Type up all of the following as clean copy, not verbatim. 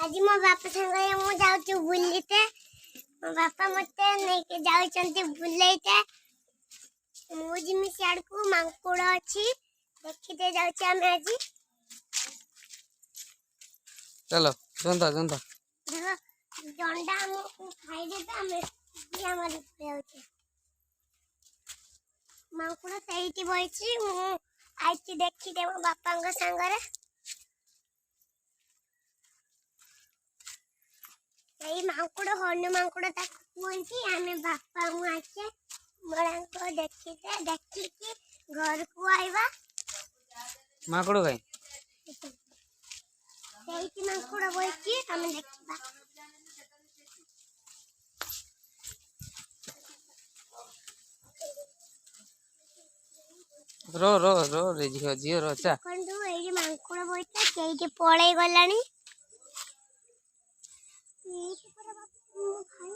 आज मो बापा संगे मु जाउछु बुलिते मो बापा मते नै के जाउचंती बुलेते मु जिमि सियाड को मांकुड़ अछि देखिते जाउछि हम आज चलो जंदा जंदा देखो जंडा हम खाइ दे त हम ये हमर जाउछि मांकुड़ सहीटी बइछि मु आइछि देखिते मो बापांग संगरे यही मांकुड़ हनु मांकुड़ तक कुंती आमे बापा मु आके मोरा को देखिते देखि कि घर को आइबा माकड़ गई सहीटी मांकुड़ बइछि हम देखिबा रो रो रो रे झियो झियो रो चा कंदु एही मांकुड़ बइछि सहीटी पळै गलानी एही पर बापू खाइ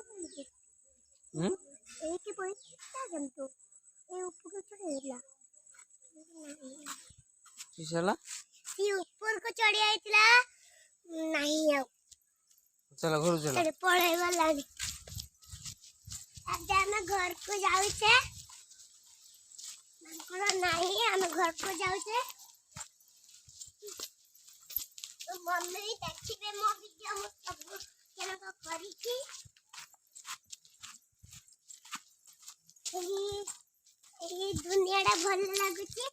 एही बइछि ता जंतु ए ऊपर चढ़ेला चला सी ऊपर को चढ़ी आइतला नहीं आ चलो घर चलो अरे पढ़े वाला नहीं अब हम घर को जाऊ छे मांकुड़ नहीं हम घर को जाऊ छे तो मम्मी देखिबे मो वीडियो मो सब केना को करी छी एही दुनिया टा भल लागु छी